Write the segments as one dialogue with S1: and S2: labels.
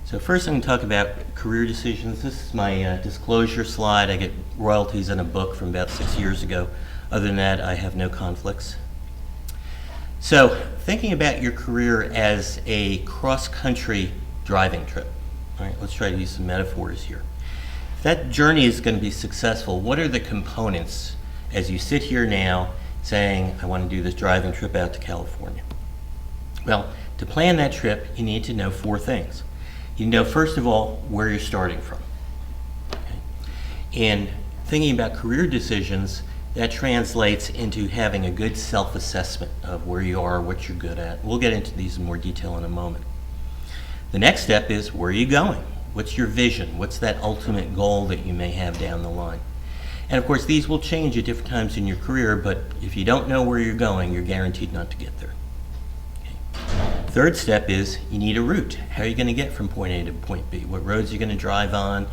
S1: So first I'm going to talk about career decisions. This is my disclosure slide. I get royalties on a book from about 6 years ago. Other than that, I have no conflicts. So thinking about your career as a cross-country driving trip. All right, let's try to use some metaphors here. If that journey is going to be successful, what are the components as you sit here now saying, I want to do this driving trip out to California? Well, to plan that trip, you need to know 4 things. You know, first of all, where you're starting from. Okay? And thinking about career decisions, that translates into having a good self-assessment of where you are, what you're good at. We'll get into these in more detail in a moment. The next step is, where are you going? What's your vision? What's that ultimate goal that you may have down the line? And of course, these will change at different times in your career, but if you don't know where you're going, you're guaranteed not to get there. Okay. Third step is, you need a route. How are you going to get from point A to point B? What roads are you going to drive on?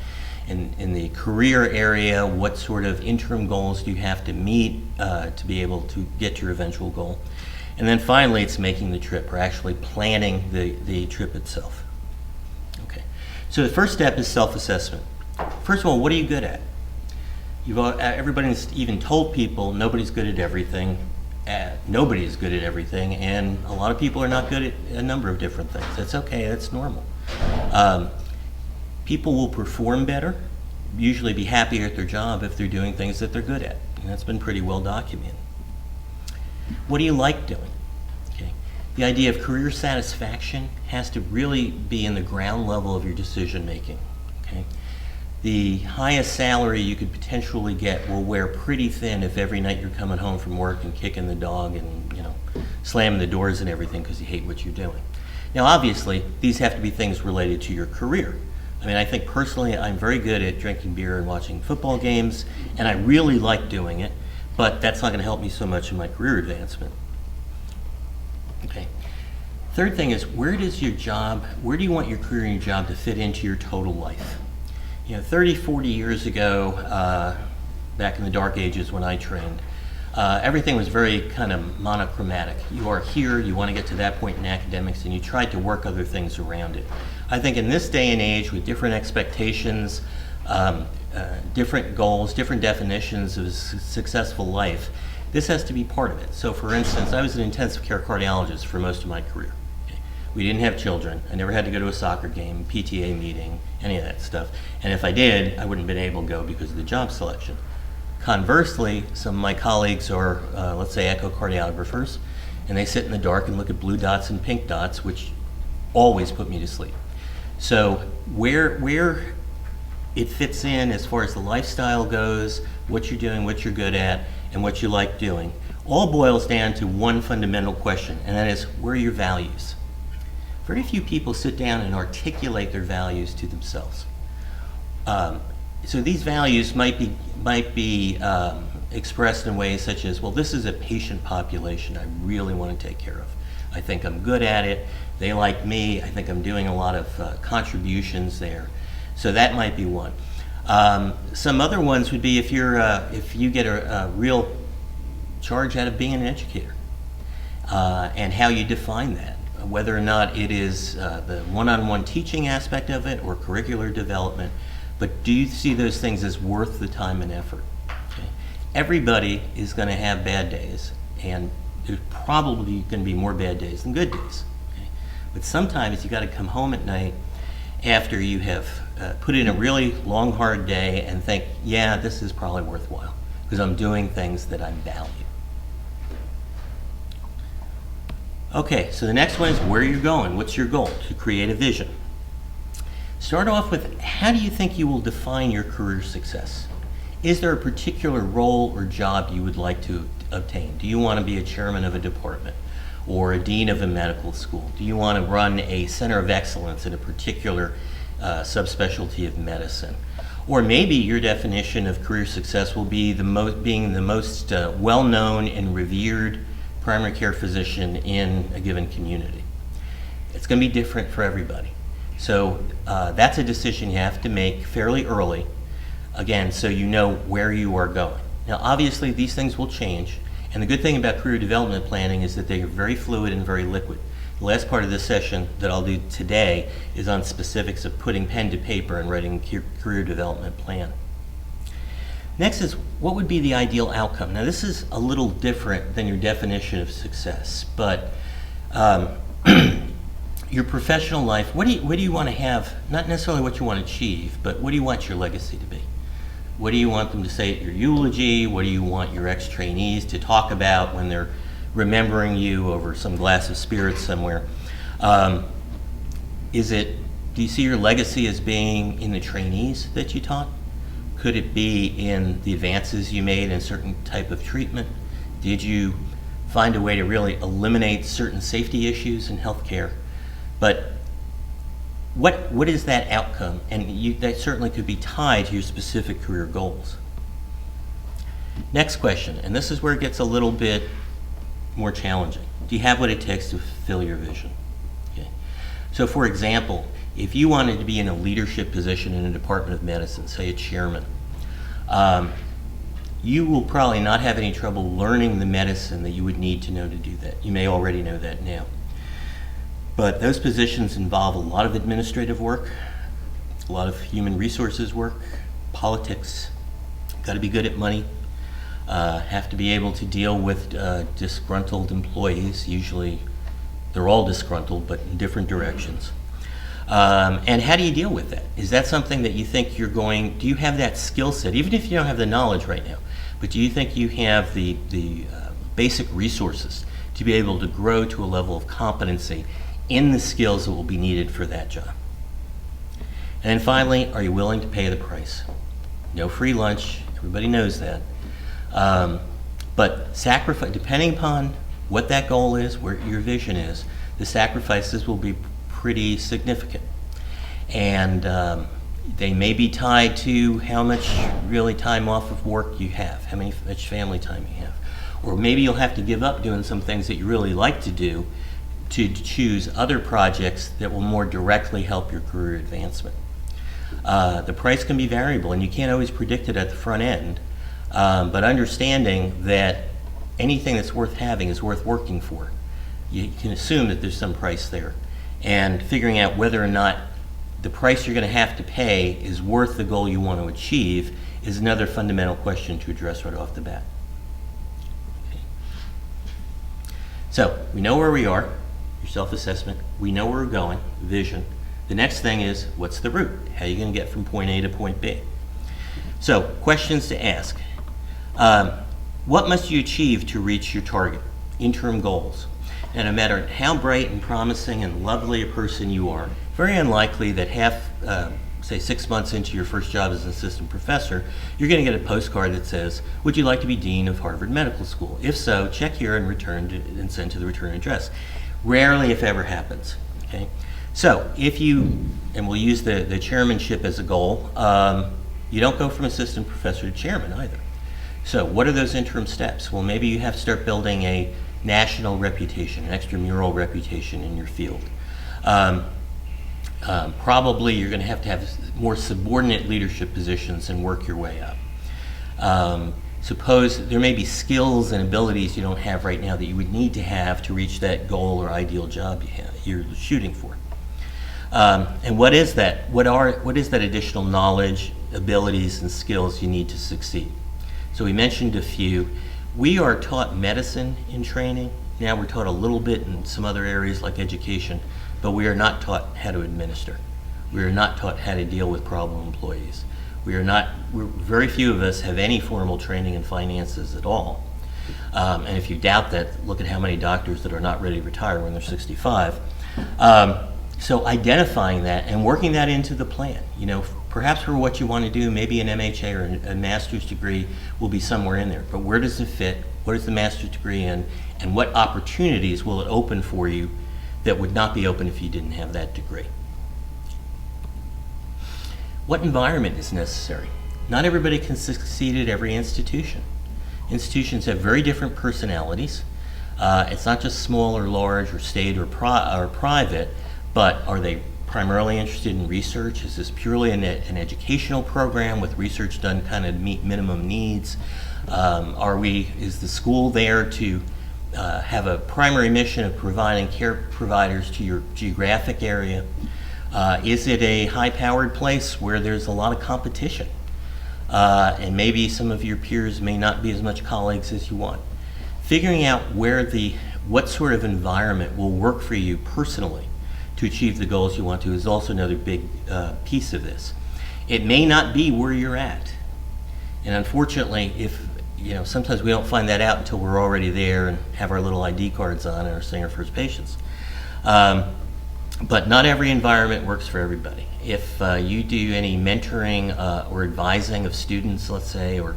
S1: In the career area, what sort of interim goals do you have to meet to be able to get your eventual goal? And then finally, it's making the trip, or actually planning the trip itself. Okay. So the first step is self-assessment. First of all, what are you good at? Everybody's even told people nobody's good at everything. Nobody is good at everything, and a lot of people are not good at a number of different things. That's okay, that's normal. People will perform better, usually be happier at their job if they're doing things that they're good at. And that's been pretty well documented. What do you like doing? Okay. The idea of career satisfaction has to really be in the ground level of your decision making. Okay. The highest salary you could potentially get will wear pretty thin if every night you're coming home from work and kicking the dog and slamming the doors and everything because you hate what you're doing. Now obviously these have to be things related to your career. I mean, I think personally I'm very good at drinking beer and watching football games, and I really like doing it, but that's not going to help me so much in my career advancement. Okay. Third thing is, where do you want your career and your job to fit into your total life? 30, 40 years ago, back in the dark ages when I trained, everything was very kind of monochromatic. You are here, you want to get to that point in academics, and you tried to work other things around it. I think in this day and age, with different expectations, different goals, different definitions of a successful life, this has to be part of it. So for instance, I was an intensive care cardiologist for most of my career. Okay. We didn't have children. I never had to go to a soccer game, PTA meeting, any of that stuff. And if I did, I wouldn't have been able to go because of the job selection. Conversely, some of my colleagues are, let's say, echocardiographers, and they sit in the dark and look at blue dots and pink dots, which always put me to sleep. So where it fits in as far as the lifestyle goes, what you're doing, what you're good at, and what you like doing, all boils down to one fundamental question, and that is, where are your values? Very few people sit down and articulate their values to themselves. So these values might be expressed in ways such as, well, this is a patient population I really want to take care of. I think I'm good at it. They like me. I think I'm doing a lot of contributions there. So that might be one. Some other ones would be if you get a real charge out of being an educator, and how you define that, whether or not it is the one-on-one teaching aspect of it or curricular development. But do you see those things as worth the time and effort? Okay. Everybody is going to have bad days, and there's probably going to be more bad days than good days. Okay. But sometimes you got to come home at night after you have put in a really long, hard day and think, yeah, this is probably worthwhile because I'm doing things that I value. Okay, so the next one is where you're going. What's your goal? To create a vision. Start off with, how do you think you will define your career success? Is there a particular role or job you would like to obtain? Do you want to be a chairman of a department or a dean of a medical school? Do you want to run a center of excellence in a particular subspecialty of medicine? Or maybe your definition of career success will be being the most well-known and revered primary care physician in a given community. It's going to be different for everybody. So that's a decision you have to make fairly early, again, so you know where you are going. Now obviously these things will change, and the good thing about career development planning is that they are very fluid and very liquid. The last part of this session that I'll do today is on specifics of putting pen to paper and writing a career development plan. Next is, what would be the ideal outcome? Now, this is a little different than your definition of success, but your professional life, what do you want to have, not necessarily what you want to achieve, but what do you want your legacy to be? What do you want them to say at your eulogy? What do you want your ex-trainees to talk about when they're remembering you over some glass of spirits somewhere? Do you see your legacy as being in the trainees that you taught? Could it be in the advances you made in a certain type of treatment? Did you find a way to really eliminate certain safety issues in healthcare? But what is that outcome? And that certainly could be tied to your specific career goals. Next question, and this is where it gets a little bit more challenging. Do you have what it takes to fulfill your vision? Okay. So for example, if you wanted to be in a leadership position in a department of medicine, say a chairman, you will probably not have any trouble learning the medicine that you would need to know to do that. You may already know that now. But those positions involve a lot of administrative work, a lot of human resources work, politics, got to be good at money, have to be able to deal with disgruntled employees. Usually they're all disgruntled, but in different directions. And how do you deal with that? Is that something that you think do you have that skill set, even if you don't have the knowledge right now, but do you think you have the basic resources to be able to grow to a level of competency in the skills that will be needed for that job? And then finally, are you willing to pay the price? No free lunch, everybody knows that. But sacrifice, depending upon what that goal is, where your vision is, the sacrifices will be pretty significant. And they may be tied to how much really time off of work you have, how much family time you have. Or maybe you'll have to give up doing some things that you really like to do to choose other projects that will more directly help your career advancement. The price can be variable, and you can't always predict it at the front end, but understanding that anything that's worth having is worth working for. You can assume that there's some price there, and figuring out whether or not the price you're going to have to pay is worth the goal you want to achieve is another fundamental question to address right off the bat. Okay. So we know where we are, your self-assessment. We know where we're going, vision. The next thing is, what's the route? How are you going to get from point A to point B? So questions to ask. What must you achieve to reach your target? Interim goals. And no matter how bright and promising and lovely a person you are, very unlikely that say 6 months into your first job as an assistant professor, you're going to get a postcard that says, would you like to be dean of Harvard Medical School? If so, check here and send to the return address. Rarely, if ever, happens. Okay? So if you, and we'll use the chairmanship as a goal, you don't go from assistant professor to chairman either. So what are those interim steps? Well, maybe you have to start building a national reputation, an extramural reputation in your field. Probably you're going to have more subordinate leadership positions and work your way up. Suppose there may be skills and abilities you don't have right now that you would need to have to reach that goal or ideal job you're shooting for. And what is that? What is that additional knowledge, abilities, and skills you need to succeed? So we mentioned a few. We are taught medicine in training. Now we're taught a little bit in some other areas like education, but we are not taught how to administer. We are not taught how to deal with problem employees. Very few of us have any formal training in finances at all. And if you doubt that, look at how many doctors that are not ready to retire when they're 65. So identifying that and working that into the plan. Perhaps for what you want to do, maybe an MHA or a master's degree will be somewhere in there. But where does it fit? What is the master's degree in? And what opportunities will it open for you that would not be open if you didn't have that degree? What environment is necessary? Not everybody can succeed at every institution. Institutions have very different personalities. It's not just small or large or state or private, but are they primarily interested in research? Is this purely an educational program with research done kind of to meet minimum needs? Is the school there to have a primary mission of providing care providers to your geographic area? Is it a high-powered place where there's a lot of competition? And maybe some of your peers may not be as much colleagues as you want. Figuring out what sort of environment will work for you personally to achieve the goals you want to is also another big piece of this. It may not be where you're at. And unfortunately, sometimes we don't find that out until we're already there and have our little ID cards on and are seeing our first patients. But not every environment works for everybody. If you do any mentoring or advising of students, let's say, or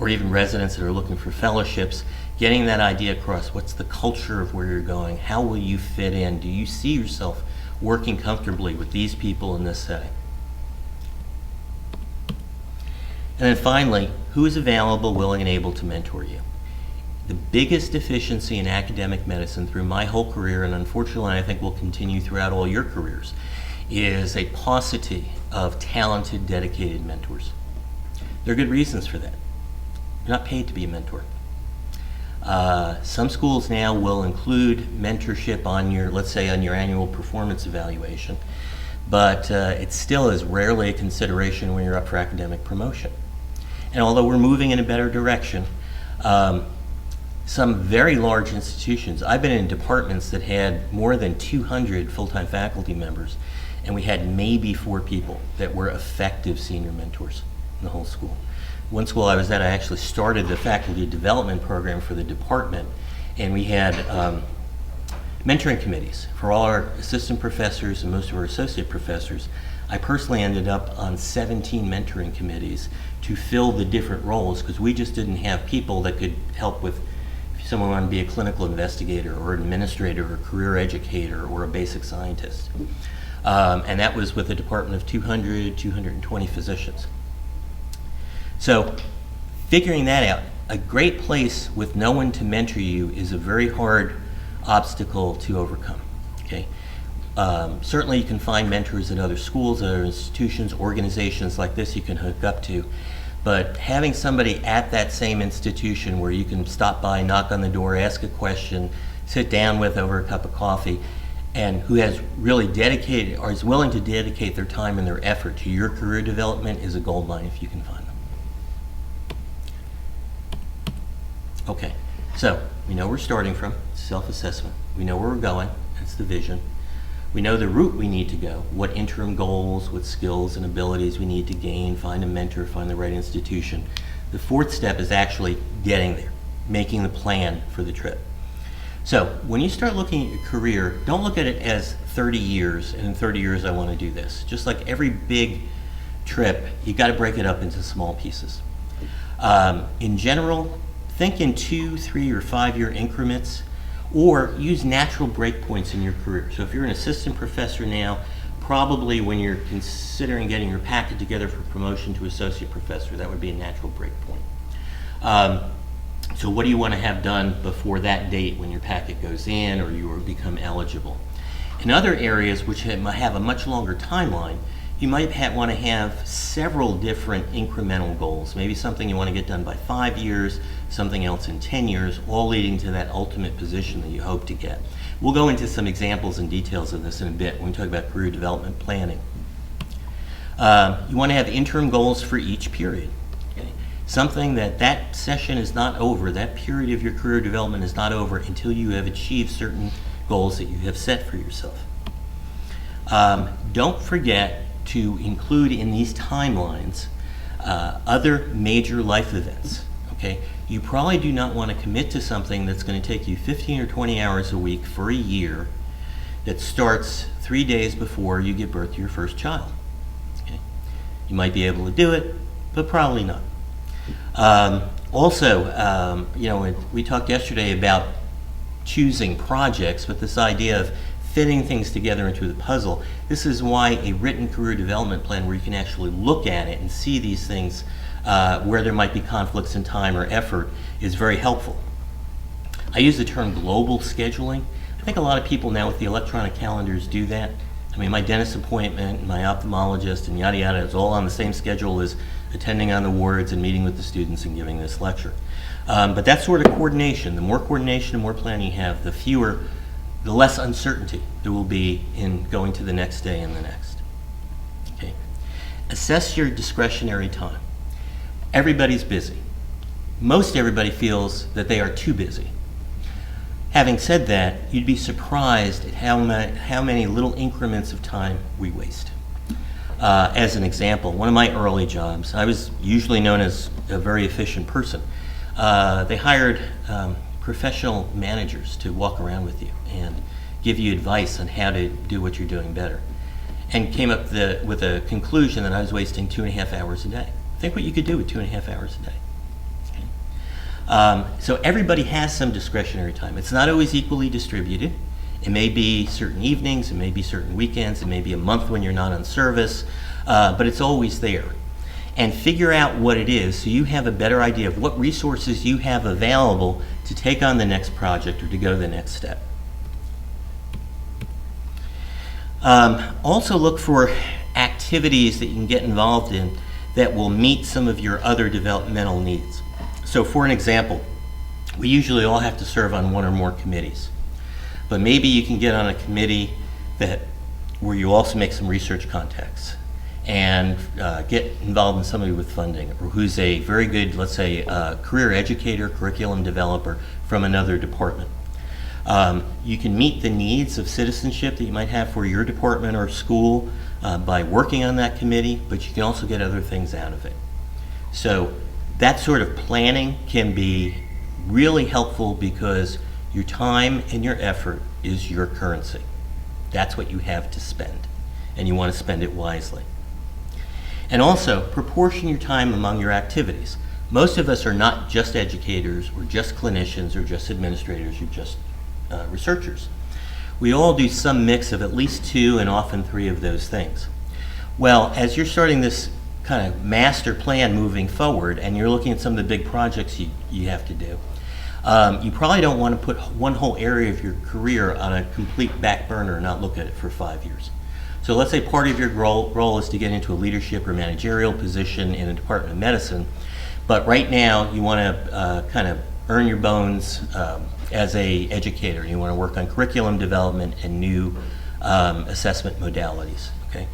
S1: even residents that are looking for fellowships, getting that idea across. What's the culture of where you're going? How will you fit in? Do you see yourself working comfortably with these people in this setting? And then finally, who is available, willing, and able to mentor you? The biggest deficiency in academic medicine through my whole career, and unfortunately I think will continue throughout all your careers, is a paucity of talented, dedicated mentors. There are good reasons for that. You're not paid to be a mentor. Some schools now will include mentorship on your, let's say, on your annual performance evaluation, but it still is rarely a consideration when you're up for academic promotion. And although we're moving in a better direction, some very large institutions, I've been in departments that had more than 200 full-time faculty members, and we had maybe 4 people that were effective senior mentors in the whole school. One school I was at, I actually started the faculty development program for the department, and we had mentoring committees for all our assistant professors and most of our associate professors. I personally ended up on 17 mentoring committees to fill the different roles because we just didn't have people that could help with if someone wanted to be a clinical investigator or an administrator or a career educator or a basic scientist. And that was with a department of 200, 220 physicians. So figuring that out, a great place with no one to mentor you is a very hard obstacle to overcome. Okay. Certainly you can find mentors at other schools, other institutions, organizations like this you can hook up to, but having somebody at that same institution where you can stop by, knock on the door, ask a question, sit down with over a cup of coffee, and who has really dedicated or is willing to dedicate their time and their effort to your career development is a goldmine if you can find them. Okay, so we know where we're starting from, self-assessment. We know where we're going, that's the vision. We know the route we need to go, what interim goals, what skills and abilities we need to gain, find a mentor, find the right institution. The 4th step is actually getting there, making the plan for the trip. So when you start looking at your career, don't look at it as 30 years, and in 30 years I want to do this. Just like every big trip, you got to break it up into small pieces. In general, think in 2, 3, or 5-year increments, or use natural breakpoints in your career. So if you're an assistant professor now, probably when you're considering getting your packet together for promotion to associate professor, that would be a natural breakpoint. So what do you want to have done before that date when your packet goes in or you become eligible? In other areas which have a much longer timeline, you might want to have several different incremental goals. Maybe something you want to get done by 5 years, something else in 10 years, all leading to that ultimate position that you hope to get. We'll go into some examples and details of this in a bit when we talk about career development planning. You want to have interim goals for each period. Okay? Something that session is not over, that period of your career development is not over until you have achieved certain goals that you have set for yourself. Don't forget to include in these timelines other major life events. Okay? You probably do not want to commit to something that's going to take you 15 or 20 hours a week for a year that starts 3 days before you give birth to your first child. Okay? You might be able to do it, but probably not. We talked yesterday about choosing projects, but this idea of fitting things together into the puzzle. This is why a written career development plan where you can actually look at it and see these things where there might be conflicts in time or effort is very helpful. I use the term global scheduling. I think a lot of people now with the electronic calendars do that. I mean, my dentist appointment, and my ophthalmologist, and yada yada is all on the same schedule as attending on the wards and meeting with the students and giving this lecture. But that sort of coordination, the more coordination and more planning you have, the less uncertainty there will be in going to the next day and the next. Okay. Assess your discretionary time. Everybody's busy. Most everybody feels that they are too busy. Having said that, you'd be surprised at how many little increments of time we waste. As an example, one of my early jobs, I was usually known as a very efficient person. They hired professional managers to walk around with you and give you advice on how to do what you're doing better, and came up with a conclusion that I was wasting 2.5 hours a day. Think what you could do with 2.5 hours a day. So everybody has some discretionary time. It's not always equally distributed. It may be certain evenings, it may be certain weekends, it may be a month when you're not on service, but it's always there. And figure out what it is so you have a better idea of what resources you have available to take on the next project or to go to the next step. Also look for activities that you can get involved in that will meet some of your other developmental needs. So for an example, we usually all have to serve on one or more committees. But maybe you can get on a committee where you also make some research contacts and get involved in somebody with funding, or who's a very good, let's say, career educator, curriculum developer from another department. You can meet the needs of citizenship that you might have for your department or school by working on that committee, but you can also get other things out of it. So that sort of planning can be really helpful because your time and your effort is your currency. That's what you have to spend, and you want to spend it wisely. And also, proportion your time among your activities. Most of us are not just educators, or just clinicians, or just administrators, or just researchers. We all do some mix of at least 2 and often 3 of those things. Well, as you're starting this kind of master plan moving forward, and you're looking at some of the big projects you have to do, you probably don't want to put one whole area of your career on a complete back burner and not look at it for 5 years. So let's say part of your role is to get into a leadership or managerial position in a department of medicine, but right now you want to kind of earn your bones as a educator. You want to work on curriculum development and new assessment modalities. Okay,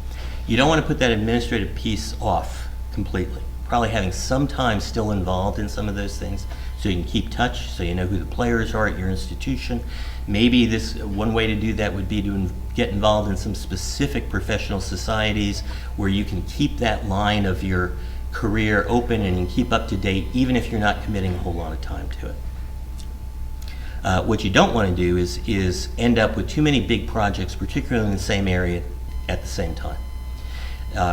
S1: you don't want to put that administrative piece off completely. Probably having some time still involved in some of those things so you can keep touch, so you know who the players are at your institution. Maybe one way to do that would be to get involved in some specific professional societies where you can keep that line of your career open and keep up to date even if you're not committing a whole lot of time to it. What you don't want to do is end up with too many big projects, particularly in the same area at the same time.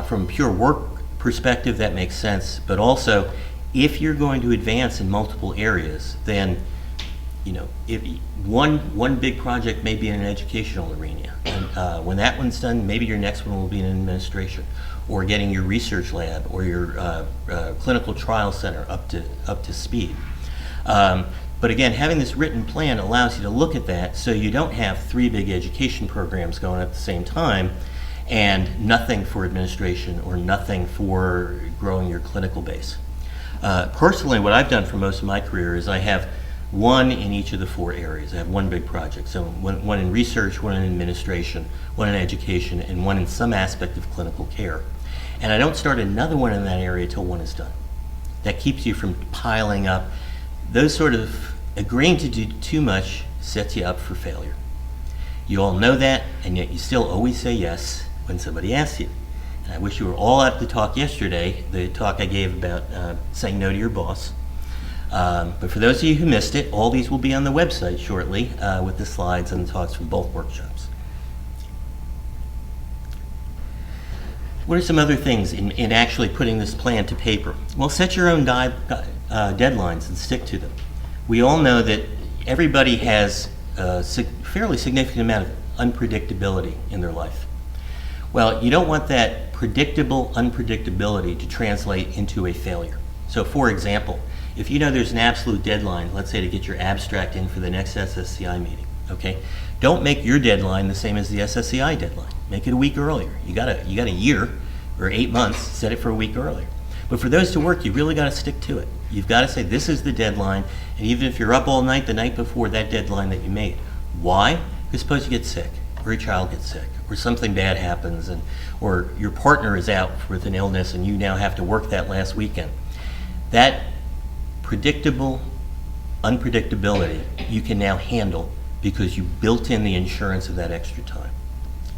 S1: From a pure work perspective, that makes sense, but also if you're going to advance in multiple areas, then if one big project may be in an educational arena, and when that one's done, maybe your next one will be in administration, or getting your research lab or your clinical trial center up to speed. But again, having this written plan allows you to look at that so you don't have 3 big education programs going at the same time and nothing for administration or nothing for growing your clinical base. Personally, what I've done for most of my career is I have one in each of the 4 areas. I have one big project. So one in research, one in administration, one in education, and one in some aspect of clinical care. And I don't start another one in that area till one is done. That keeps you from piling up. Those sort of agreeing to do too much sets you up for failure. You all know that, and yet you still always say yes when somebody asks you. And I wish you were all at the talk yesterday, the talk I gave about saying no to your boss. But for those of you who missed it, all these will be on the website shortly with the slides and the talks from both workshops. What are some other things in actually putting this plan to paper? Well, set your own deadlines and stick to them. We all know that everybody has a fairly significant amount of unpredictability in their life. Well, you don't want that predictable unpredictability to translate into a failure. So for example, if you know there's an absolute deadline, let's say to get your abstract in for the next SSCI meeting, okay? Don't make your deadline the same as the SSCI deadline. make it a week earlier. You got a year or 8 months, set it for a week earlier. But for those to work, you really got to stick to it. You've got to say, this is the deadline, and even if you're up all night the night before that deadline that you made. Why? Because suppose you get sick, or your child gets sick, or something bad happens, or your partner is out with an illness and you now have to work that last weekend. That predictable unpredictability you can now handle because you built in the insurance of that extra time.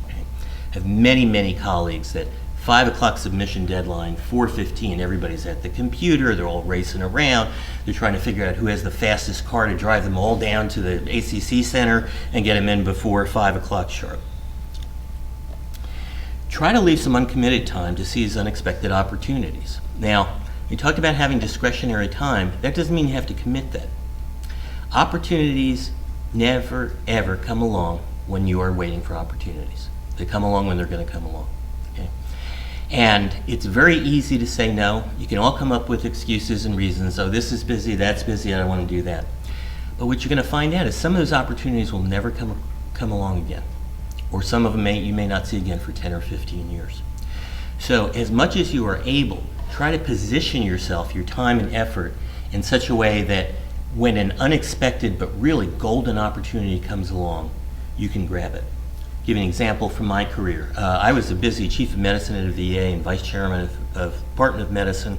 S1: Okay? I have many colleagues that 5 o'clock submission deadline, 4:15, everybody's at the computer, they're all racing around, they're trying to figure out who has the fastest car to drive them all down to the ACC center and get them in before 5 o'clock sharp. Try to leave some uncommitted time to seize unexpected opportunities. Now, we talked about having discretionary time. That doesn't mean you have to commit that. Opportunities never, ever come along when you are waiting for opportunities. They come along when they're going to come along. Okay? And it's very easy to say no. You can all come up with excuses and reasons. Oh, this is busy, that's busy, I don't want to do that. But what you're going to find out is some of those opportunities will never come along again. Or some of them you may not see again for 10 or 15 years. So as much as you are able, try to position yourself, your time and effort in such a way that when an unexpected but really golden opportunity comes along, you can grab it. I'll give you an example from my career. I was a busy chief of medicine at a VA and vice chairman of Department of Medicine.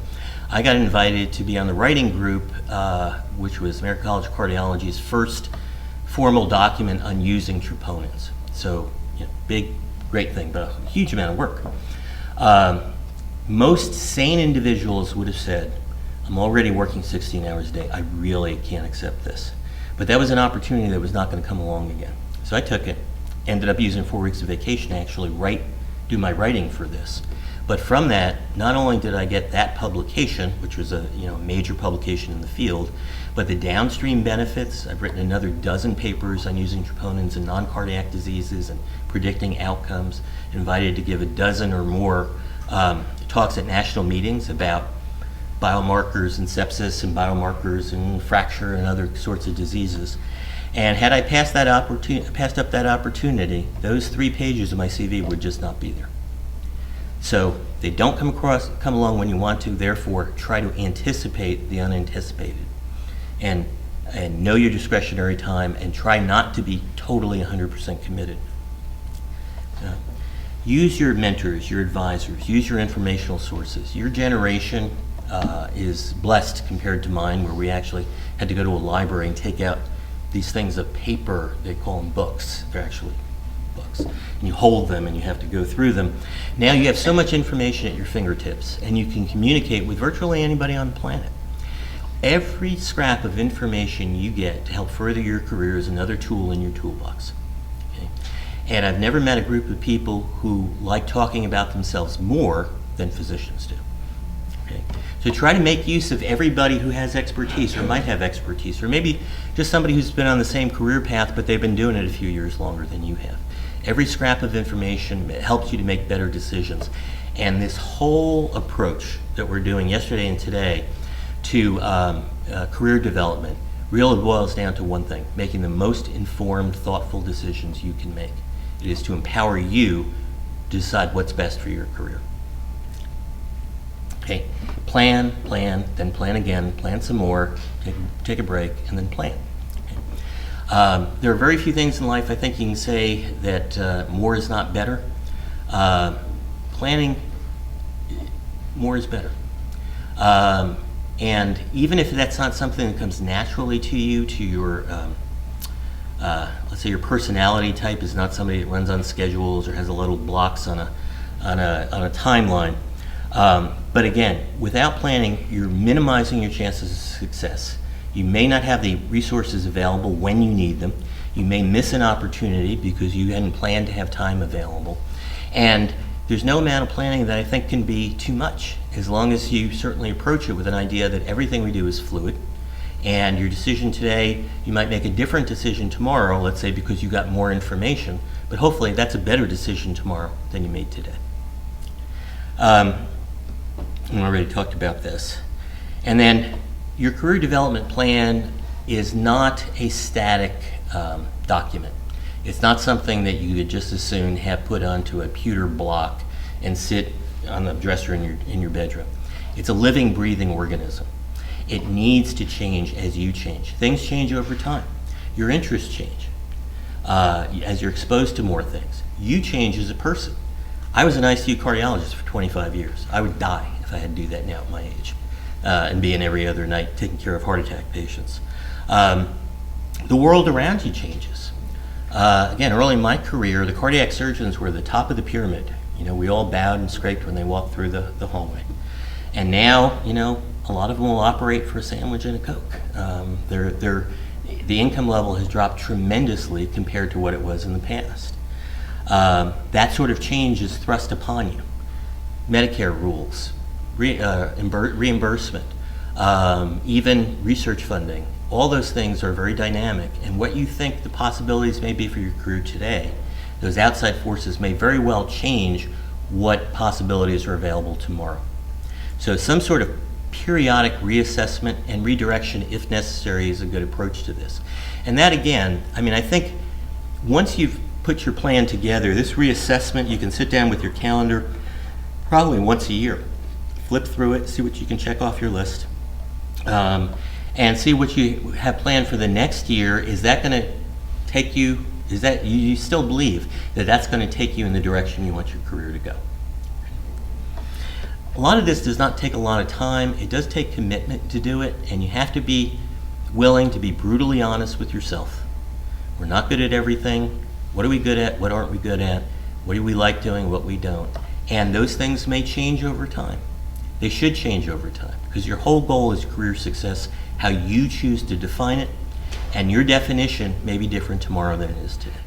S1: I got invited to be on the writing group, which was American College of Cardiology's first formal document on using troponins. So, big, great thing, but a huge amount of work. Most sane individuals would have said, I'm already working 16 hours a day. I really can't accept this. But that was an opportunity that was not going to come along again. So I took it, ended up using 4 weeks of vacation to actually do my writing for this. But from that, not only did I get that publication, which was a major publication in the field, but the downstream benefits. I've written another dozen papers on using troponins in non-cardiac diseases and predicting outcomes, invited to give a dozen or more talks at national meetings about biomarkers and sepsis and biomarkers and fracture and other sorts of diseases. And had I passed up that opportunity, those 3 pages of my CV would just not be there. So they don't come along when you want to, therefore try to anticipate the unanticipated. And know your discretionary time and try not to be totally 100% committed. Use your mentors, your advisors, use your informational sources. Your generation is blessed compared to mine, where we actually had to go to a library and take out these things of paper. They call them books. They're actually books. And you hold them and you have to go through them. Now you have so much information at your fingertips, and you can communicate with virtually anybody on the planet. Every scrap of information you get to help further your career is another tool in your toolbox. Okay? And I've never met a group of people who like talking about themselves more than physicians do. Okay? So try to make use of everybody who has expertise or might have expertise, or maybe just somebody who's been on the same career path but they've been doing it a few years longer than you have. Every scrap of information helps you to make better decisions. And this whole approach that we're doing yesterday and today to career development really boils down to one thing: making the most informed, thoughtful decisions you can make. It is to empower you to decide what's best for your career. Okay, plan, then plan again, plan some more, take a break, and then plan. Okay. There are very few things in life I think you can say that more is not better. Planning, more is better. And even if that's not something that comes naturally to you, to your, let's say your personality type is not somebody that runs on schedules or has a little blocks on a timeline. But again, without planning, you're minimizing your chances of success. You may not have the resources available when you need them. You may miss an opportunity because you hadn't planned to have time available. And there's no amount of planning that I think can be too much, as long as you certainly approach it with an idea that everything we do is fluid. And your decision today, you might make a different decision tomorrow, let's say because you got more information, but hopefully that's a better decision tomorrow than you made today. I already talked about this. And then your career development plan is not a static document. It's not something that you could just as soon have put onto a pewter block and sit on the dresser in your bedroom. It's a living, breathing organism. It needs to change as you change. Things change over time. Your interests change as you're exposed to more things. You change as a person. I was an ICU cardiologist for 25 years. I would die if I had to do that now at my age and be in every other night taking care of heart attack patients. The world around you changes. Again, early in my career, the cardiac surgeons were the top of the pyramid. You know, we all bowed and scraped when they walked through the hallway. And now, you know, a lot of them will operate for a sandwich and a Coke. The income level has dropped tremendously compared to what it was in the past. That sort of change is thrust upon you. Medicare rules, reimbursement, even research funding, all those things are very dynamic. And what you think the possibilities may be for your career today, those outside forces may very well change what possibilities are available tomorrow. So some sort of periodic reassessment and redirection, if necessary, is a good approach to this. And that, again, I mean, I think once you've put your plan together, this reassessment, you can sit down with your calendar probably once a year, flip through it, see what you can check off your list, and see what you have planned for the next year. Is that going to take you, is that, you still believe that that's going to take you in the direction you want your career to go? A lot of this does not take a lot of time. It does take commitment to do it, and you have to be willing to be brutally honest with yourself. We're not good at everything. What are we good at? What aren't we good at? What do we like doing? What we don't? And those things may change over time. They should change over time, because your whole goal is career success. How you choose to define it, and your definition may be different tomorrow than it is today.